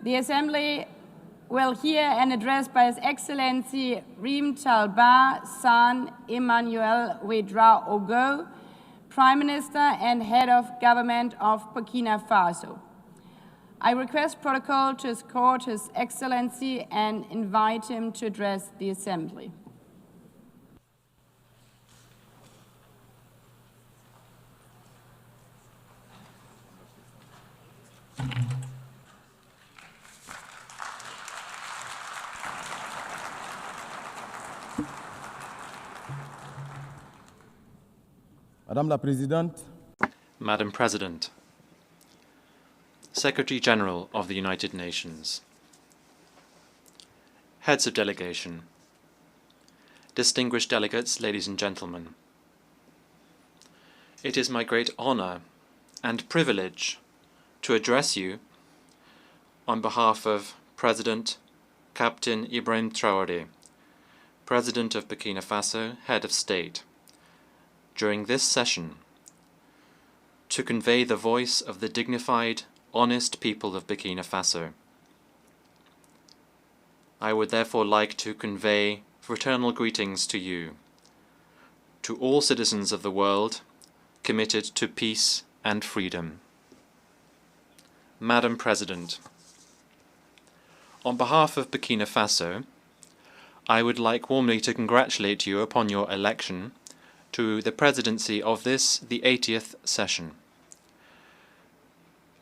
The Assembly will hear an address by His Excellency Rimtalba, son Emmanuel Ouedraogo, Prime Minister and Head of Government of Burkina Faso. I request protocol to escort His Excellency and invite him to address the Assembly. Madame la Présidente, Madam President, Secretary General of the United Nations, Heads of Delegation, distinguished delegates, ladies and gentlemen, it is my great honor and privilege to address you on behalf of President Captain Ibrahim Traoré, President of Burkina Faso, Head of State, during this session, to convey the voice of the dignified, honest people of Burkina Faso. I would therefore like to convey fraternal greetings to you, to all citizens of the world committed to peace and freedom. Madam President, on behalf of Burkina Faso, I would like warmly to congratulate you upon your election to the presidency of this, the 80th session.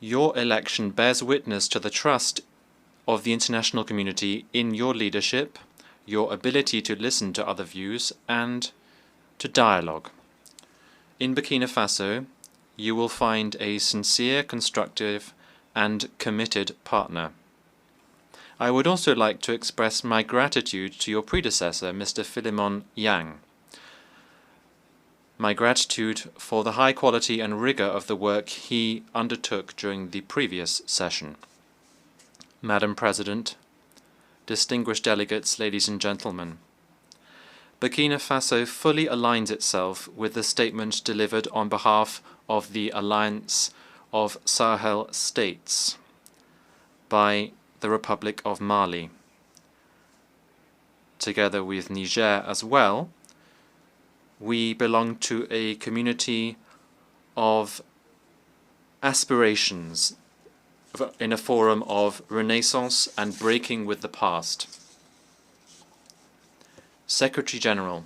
Your election bears witness to the trust of the international community in your leadership, your ability to listen to other views, and to dialogue. In Burkina Faso, you will find a sincere, constructive, and committed partner. I would also like to express my gratitude to your predecessor, Mr. Philemon Yang. My gratitude for the high quality and rigor of the work he undertook during the previous session. Madam President, distinguished delegates, ladies and gentlemen, Burkina Faso fully aligns itself with the statement delivered on behalf of the Alliance of Sahel States by the Republic of Mali. Together with Niger as well, we belong to a community of aspirations in a forum of renaissance and breaking with the past. Secretary General,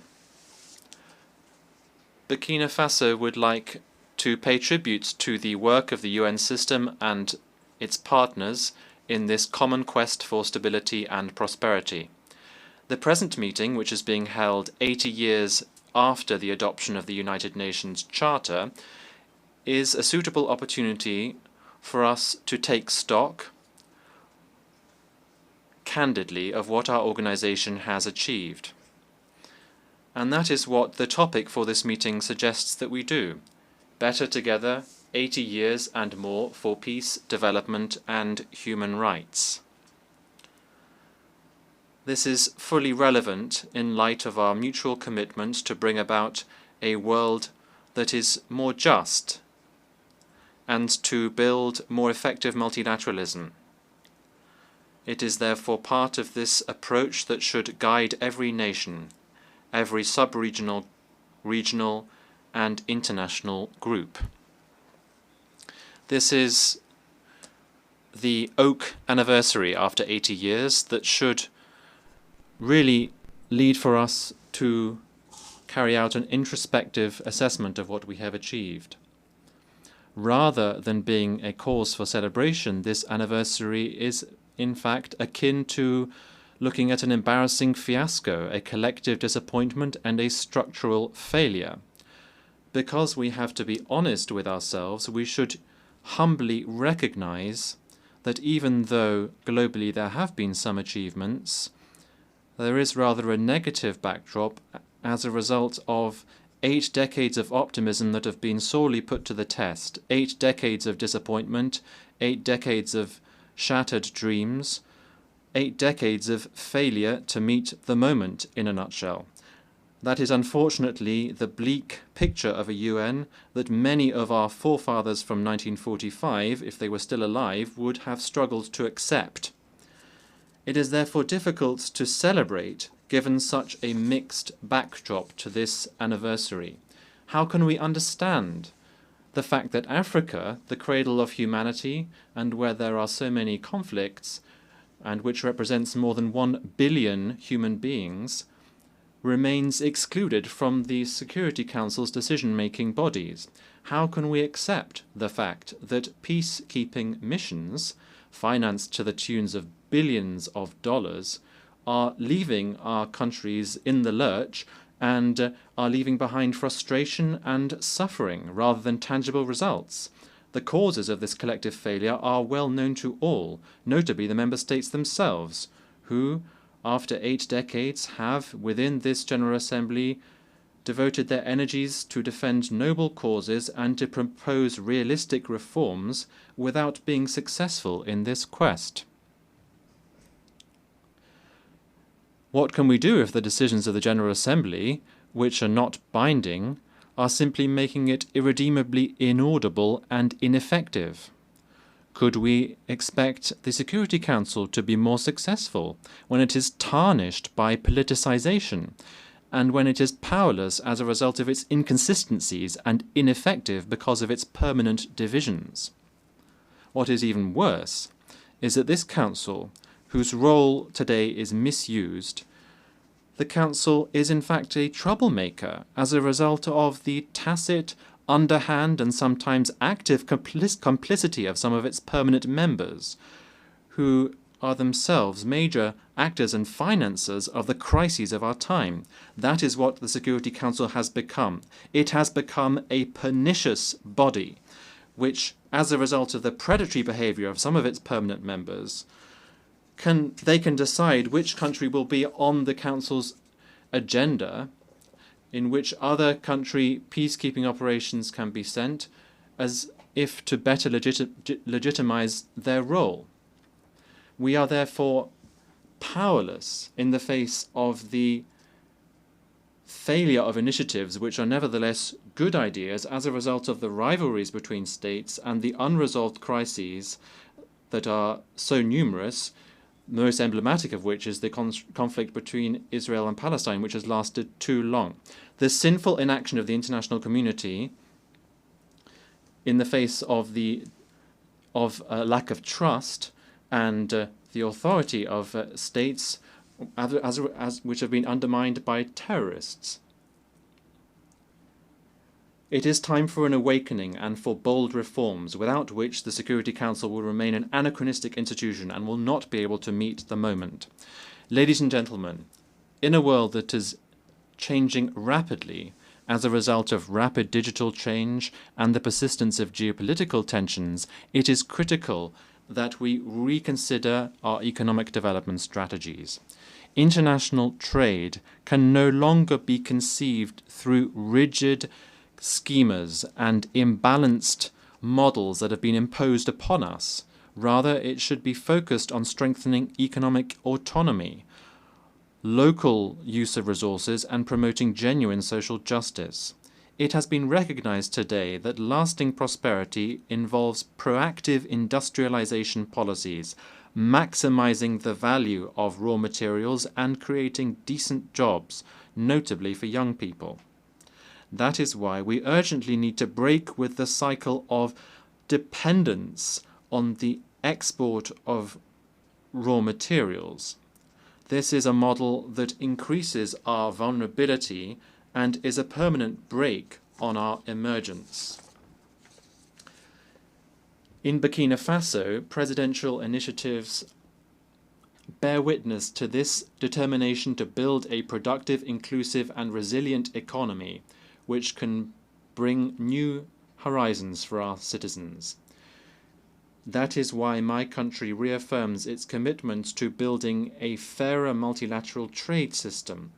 Burkina Faso would like to pay tribute to the work of the UN system and its partners in this common quest for stability and prosperity. The present meeting, which is being held 80 years after the adoption of the United Nations Charter, is a suitable opportunity for us to take stock candidly of what our organization has achieved. And that is what the topic for this meeting suggests that we do. Better together, 80 years and more for peace, development, and human rights. This is fully relevant in light of our mutual commitment to bring about a world that is more just and to build more effective multilateralism. It is therefore part of this approach that should guide every nation, every sub-regional, regional, and international group. This is the oak anniversary after 80 years that should really lead for us to carry out an introspective assessment of what we have achieved. Rather than being a cause for celebration, this anniversary is in fact akin to looking at an embarrassing fiasco, a collective disappointment, and a structural failure. Because we have to be honest with ourselves, we should humbly recognize that even though globally there have been some achievements, there is rather a negative backdrop as a result of 8 decades of optimism that have been sorely put to the test, 8 decades of disappointment, 8 decades of shattered dreams, 8 decades of failure to meet the moment, in a nutshell. That is unfortunately the bleak picture of a UN that many of our forefathers from 1945, if they were still alive, would have struggled to accept. It is therefore difficult to celebrate given such a mixed backdrop to this anniversary. How can we understand the fact that Africa, the cradle of humanity, and where there are so many conflicts, and which represents more than 1 billion human beings, remains excluded from the Security Council's decision-making bodies? How can we accept the fact that peacekeeping missions, financed to the tunes of billions of dollars, are leaving our countries in the lurch and are leaving behind frustration and suffering rather than tangible results? The causes of this collective failure are well known to all, notably the member states themselves, who, after 8 decades, have, within this General Assembly, devoted their energies to defend noble causes and to propose realistic reforms without being successful in this quest. What can we do if the decisions of the General Assembly, which are not binding, are simply making it irredeemably inaudible and ineffective? Could we expect the Security Council to be more successful when it is tarnished by politicization and when it is powerless as a result of its inconsistencies and ineffective because of its permanent divisions? What is even worse is that this Council, whose role today is misused, the Council is in fact a troublemaker as a result of the tacit, underhand and sometimes active complicity of some of its permanent members, who are themselves major actors and financiers of the crises of our time. That is what the Security Council has become. It has become a pernicious body, which, as a result of the predatory behavior of some of its permanent members, they can decide which country will be on the Council's agenda, in which other country peacekeeping operations can be sent, as if to better legitimize their role. We are therefore powerless in the face of the failure of initiatives which are nevertheless good ideas as a result of the rivalries between states and the unresolved crises that are so numerous, the most emblematic of which is the conflict between Israel and Palestine, which has lasted too long. The sinful inaction of the international community in the face of a lack of trust and the authority of states which have been undermined by terrorists. It is time for an awakening and for bold reforms, without which the Security Council will remain an anachronistic institution and will not be able to meet the moment. Ladies and gentlemen, in a world that is changing rapidly as a result of rapid digital change and the persistence of geopolitical tensions, it is critical that we reconsider our economic development strategies. International trade can no longer be conceived through rigid schemas and imbalanced models that have been imposed upon us. Rather, it should be focused on strengthening economic autonomy, local use of resources, and promoting genuine social justice. It has been recognized today that lasting prosperity involves proactive industrialization policies, maximizing the value of raw materials and creating decent jobs, notably for young people. That is why we urgently need to break with the cycle of dependence on the export of raw materials. This is a model that increases our vulnerability and is a permanent brake on our emergence. In Burkina Faso, presidential initiatives bear witness to this determination to build a productive, inclusive, and resilient economy which can bring new horizons for our citizens. That is why my country reaffirms its commitment to building a fairer multilateral trade system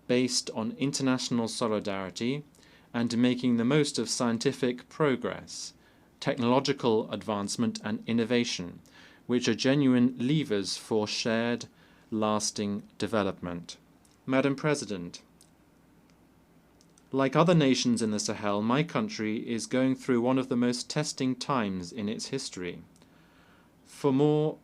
based on international solidarity and making the most of scientific progress, technological advancement, and innovation, which are genuine levers for shared, lasting development. Madam President, Like other nations in the Sahel, my country is going through one of the most testing times in its history. For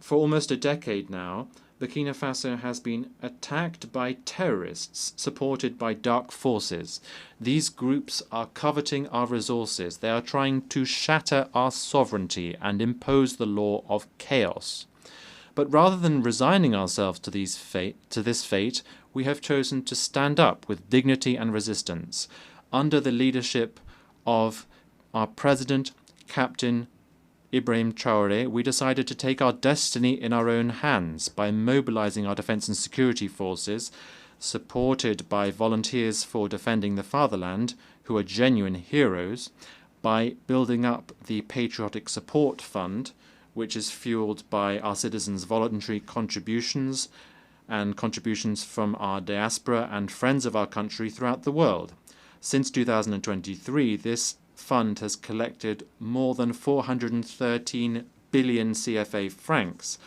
almost a decade now, Burkina Faso has been attacked by terrorists supported by dark forces. These groups are coveting our resources. They are trying to shatter our sovereignty and impose the law of chaos. But rather than resigning ourselves to this fate, we have chosen to stand up with dignity and resistance under the leadership of our President, Captain Ibrahim Traoré. We decided to take our destiny in our own hands by mobilizing our defense and security forces, supported by volunteers for defending the fatherland, who are genuine heroes, by building up the Patriotic Support Fund, which is fueled by our citizens' voluntary contributions and contributions from our diaspora and friends of our country throughout the world. Since 2023, this fund has collected more than 413 billion CFA francs,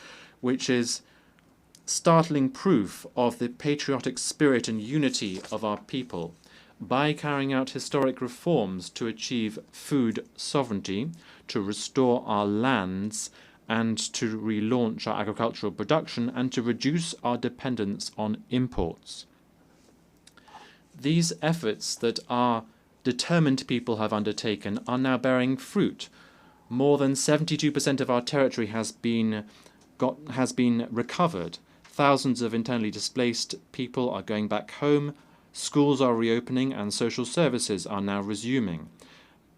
which is startling proof of the patriotic spirit and unity of our people. By carrying out historic reforms to achieve food sovereignty, to restore our lands, and to relaunch our agricultural production, and to reduce our dependence on imports. These efforts that our determined people have undertaken are now bearing fruit. More than 72% of our territory has been recovered. Thousands of internally displaced people are going back home. Schools are reopening and social services are now resuming.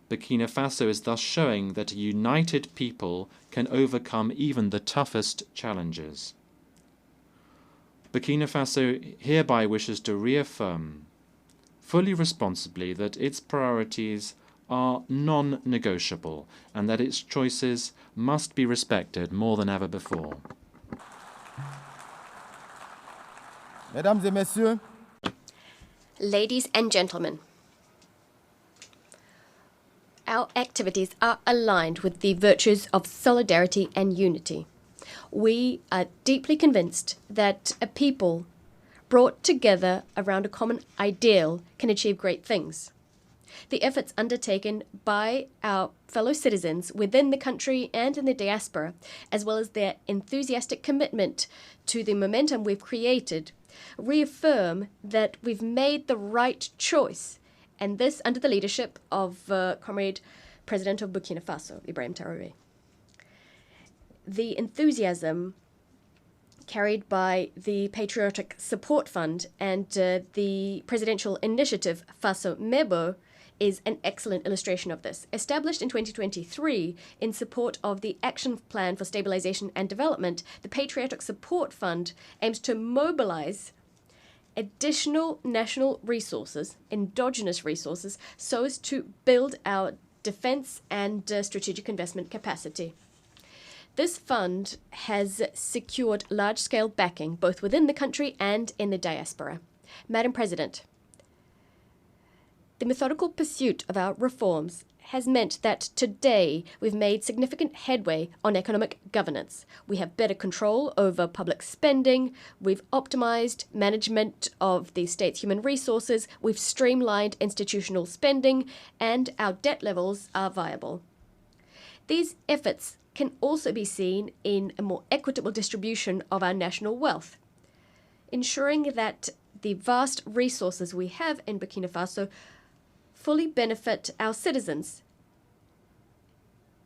Burkina Faso is thus showing that a united people can overcome even the toughest challenges. Burkina Faso hereby wishes to reaffirm fully responsibly that its priorities are non-negotiable and that its choices must be respected more than ever before. Mesdames et messieurs, Ladies and gentlemen, our activities are aligned with the virtues of solidarity and unity. We are deeply convinced that a people brought together around a common ideal can achieve great things. The efforts undertaken by our fellow citizens within the country and in the diaspora, as well as their enthusiastic commitment to the momentum we've created, reaffirm that we've made the right choice, and this under the leadership of Comrade President of Burkina Faso, Ibrahim Traoré. The enthusiasm carried by the Patriotic Support Fund and the presidential initiative Faso Mebo is an excellent illustration of this. Established in 2023 in support of the Action Plan for Stabilization and Development, the Patriotic Support Fund aims to mobilize additional national resources, endogenous resources, so as to build our defense and strategic investment capacity. This fund has secured large-scale backing both within the country and in the diaspora. Madam President, the methodical pursuit of our reforms has meant that today we've made significant headway on economic governance. We have better control over public spending, we've optimized management of the state's human resources, we've streamlined institutional spending, and our debt levels are viable. These efforts can also be seen in a more equitable distribution of our national wealth, ensuring that the vast resources we have in Burkina Faso fully benefit our citizens,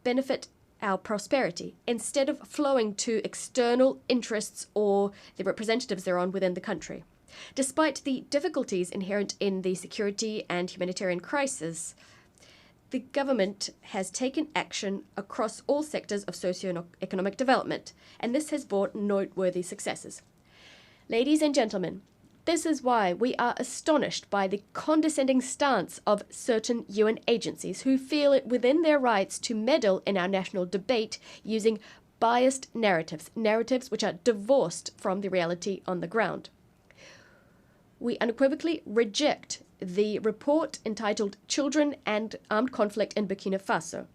benefit our prosperity, instead of flowing to external interests or the representatives thereon within the country. Despite the difficulties inherent in the security and humanitarian crisis, the government has taken action across all sectors of socio-economic development, and this has brought noteworthy successes. Ladies and gentlemen, this is why we are astonished by the condescending stance of certain UN agencies who feel it within their rights to meddle in our national debate using biased narratives which are divorced from the reality on the ground. We unequivocally reject the report entitled Children and Armed Conflict in Burkina Faso,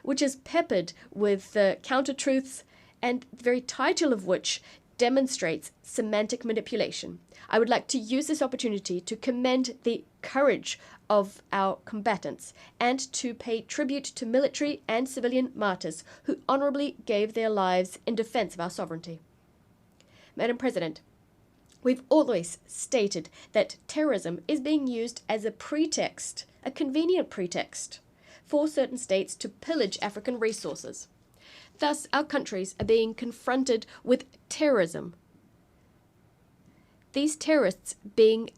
which is peppered with counter-truths and the very title of which demonstrates semantic manipulation. I would like to use this opportunity to commend the courage of our combatants and to pay tribute to military and civilian martyrs who honorably gave their lives in defense of our sovereignty. Madam President, we've always stated that terrorism is being used as a pretext, a convenient pretext, for certain states to pillage African resources. Thus, our countries are being confronted with terrorism. These terrorists being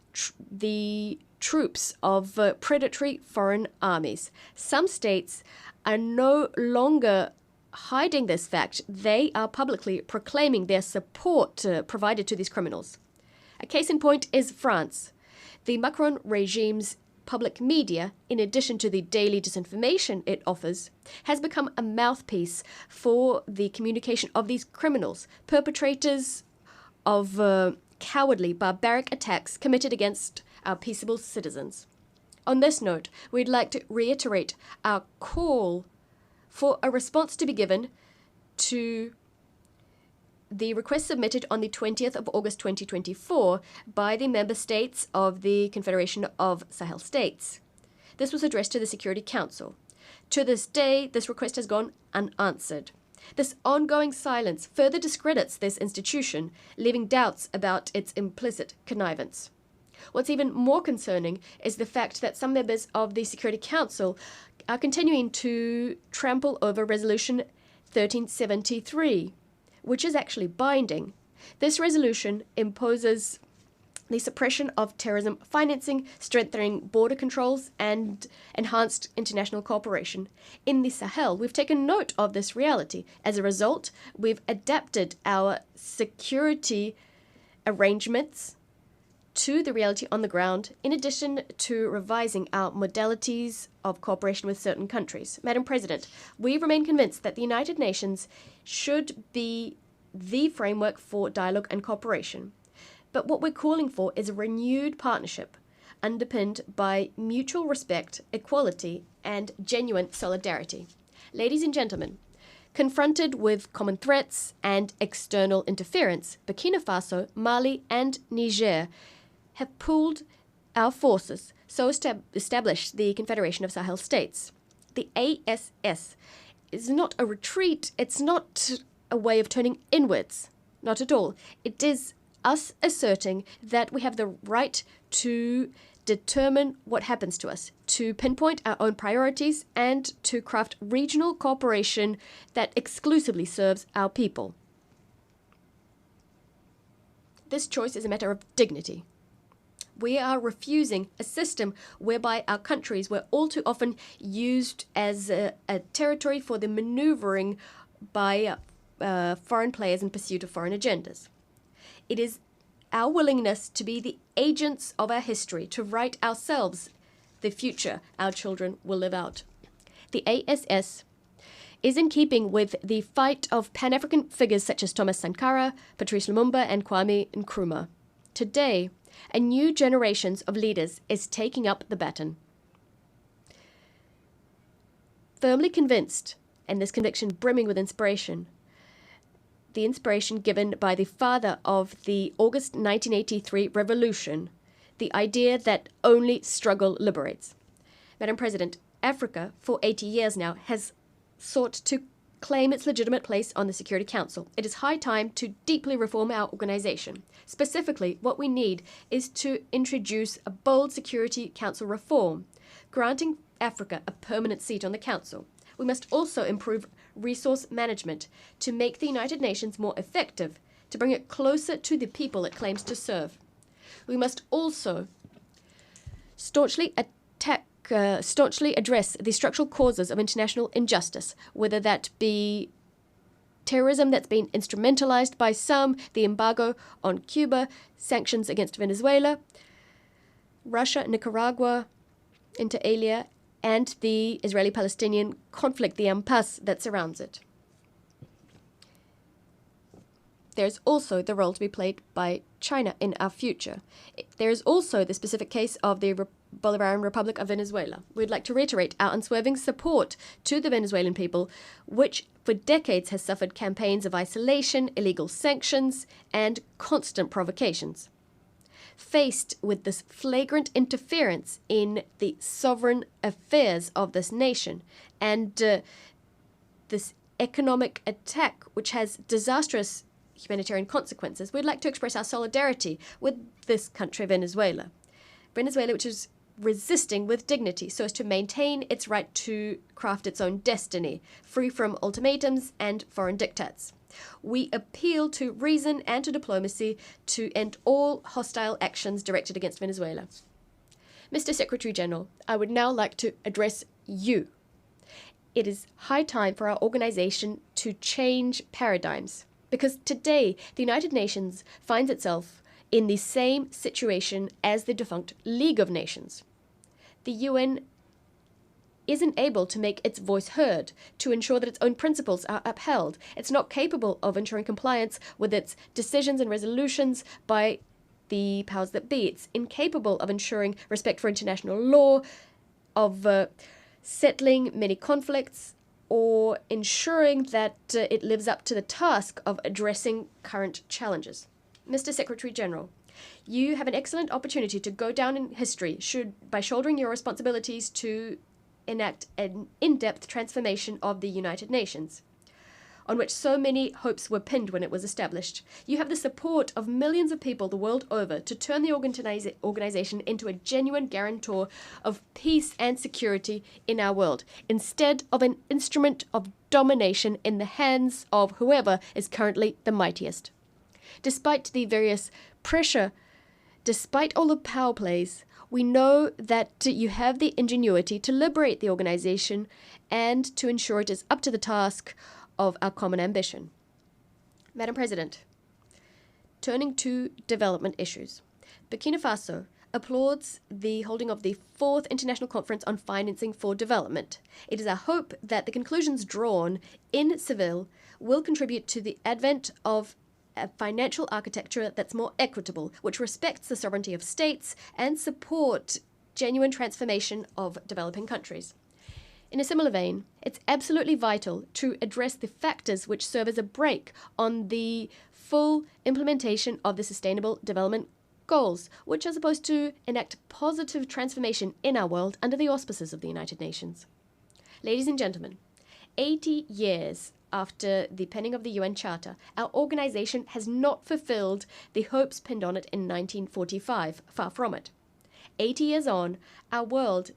the troops of predatory foreign armies. Some states are no longer hiding this fact. They are publicly proclaiming their support provided to these criminals. A case in point is France. The Macron regime's public media, in addition to the daily disinformation it offers, has become a mouthpiece for the communication of these criminals, perpetrators of cowardly, barbaric attacks committed against our peaceable citizens. On this note, we'd like to reiterate our call for a response to be given to the request submitted on the 20th of August 2024 by the member states of the Confederation of Sahel States. This was addressed to the Security Council. To this day, this request has gone unanswered. This ongoing silence further discredits this institution, leaving doubts about its implicit connivance. What's even more concerning is the fact that some members of the Security Council are continuing to trample over Resolution 1373, which is actually binding. This resolution imposes the suppression of terrorism financing, strengthening border controls, and enhanced international cooperation. In the Sahel, we've taken note of this reality. As a result, we've adapted our security arrangements to the reality on the ground, in addition to revising our modalities of cooperation with certain countries. Madam President, we remain convinced that the United Nations should be the framework for dialogue and cooperation. But what we're calling for is a renewed partnership underpinned by mutual respect, equality, and genuine solidarity. Ladies and gentlemen, confronted with common threats and external interference, Burkina Faso, Mali, and Niger have pooled our forces so as to establish the Confederation of Sahel States. The ASS is not a retreat, it's not a way of turning inwards, not at all. It is us asserting that we have the right to determine what happens to us, to pinpoint our own priorities, and to craft regional cooperation that exclusively serves our people. This choice is a matter of dignity. We are refusing a system whereby our countries were all too often used as a territory for the maneuvering by foreign players in pursuit of foreign agendas. It is our willingness to be the agents of our history, to write ourselves the future our children will live out. The ASS is in keeping with the fight of Pan-African figures such as Thomas Sankara, Patrice Lumumba, and Kwame Nkrumah. Today, a new generation of leaders is taking up the baton. Firmly convinced, and this conviction brimming with inspiration, the inspiration given by the father of the August 1983 revolution, the idea that only struggle liberates. Madam President, Africa, for 80 years now, has sought to claim its legitimate place on the Security Council. It is high time to deeply reform our organization. Specifically, what we need is to introduce a bold Security Council reform, granting Africa a permanent seat on the Council. We must also improve resource management to make the United Nations more effective, to bring it closer to the people it claims to serve. We must also staunchly address the structural causes of international injustice, whether that be terrorism that's been instrumentalized by some, the embargo on Cuba, sanctions against Venezuela, Russia, Nicaragua, inter alia, and the Israeli-Palestinian conflict, the impasse that surrounds it. There's also the role to be played by China in our future. There is also the specific case of the Bolivarian Republic of Venezuela. We'd like to reiterate our unswerving support to the Venezuelan people, which for decades has suffered campaigns of isolation, illegal sanctions, and constant provocations. Faced with this flagrant interference in the sovereign affairs of this nation and this economic attack, which has disastrous humanitarian consequences, we'd like to express our solidarity with this country, Venezuela. Venezuela, which is resisting with dignity so as to maintain its right to craft its own destiny, free from ultimatums and foreign diktats. We appeal to reason and to diplomacy to end all hostile actions directed against Venezuela. Mr. Secretary General, I would now like to address you. It is high time for our organization to change paradigms, because today the United Nations finds itself in the same situation as the defunct League of Nations. The UN isn't able to make its voice heard, to ensure that its own principles are upheld. It's not capable of ensuring compliance with its decisions and resolutions by the powers that be. It's incapable of ensuring respect for international law, of settling many conflicts, or ensuring that it lives up to the task of addressing current challenges. Mr. Secretary General, you have an excellent opportunity to go down in history by shouldering your responsibilities to enact an in-depth transformation of the United Nations, on which so many hopes were pinned when it was established. You have the support of millions of people the world over to turn the organization into a genuine guarantor of peace and security in our world, instead of an instrument of domination in the hands of whoever is currently the mightiest. Despite the various pressure, despite all the power plays, we know that you have the ingenuity to liberate the organization and to ensure it is up to the task of our common ambition. Madam President, turning to development issues, Burkina Faso applauds the holding of the 4th International Conference on Financing for Development. It is our hope that the conclusions drawn in Seville will contribute to the advent of a financial architecture that's more equitable, which respects the sovereignty of states and support genuine transformation of developing countries. In a similar vein, it's absolutely vital to address the factors which serve as a brake on the full implementation of the Sustainable Development Goals, which are supposed to enact positive transformation in our world under the auspices of the United Nations. Ladies and gentlemen, 80 years after the penning of the UN Charter, our organization has not fulfilled the hopes pinned on it in 1945, far from it. 80 years on, our world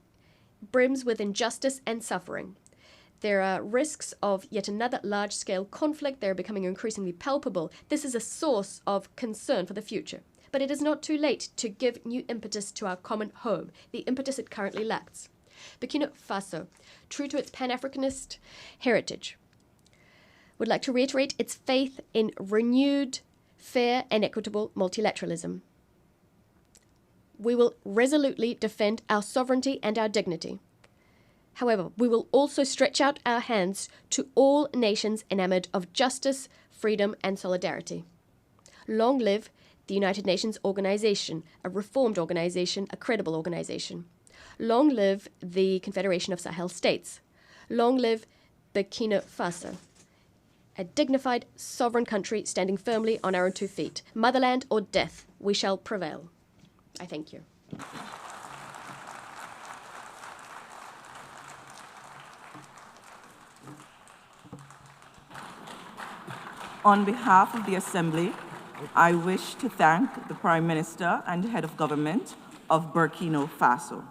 brims with injustice and suffering. There are risks of yet another large-scale conflict. They are becoming increasingly palpable. This is a source of concern for the future. But it is not too late to give new impetus to our common home, the impetus it currently lacks. Burkina Faso, true to its Pan-Africanist heritage, would like to reiterate its faith in renewed, fair and equitable multilateralism. We will resolutely defend our sovereignty and our dignity. However, we will also stretch out our hands to all nations enamored of justice, freedom and solidarity. Long live the United Nations organization, a reformed organization, a credible organization. Long live the Confederation of Sahel States. Long live Burkina Faso, a dignified, sovereign country standing firmly on our own 2 feet. Motherland or death, we shall prevail. I thank you. On behalf of the Assembly, I wish to thank the Prime Minister and Head of Government of Burkina Faso.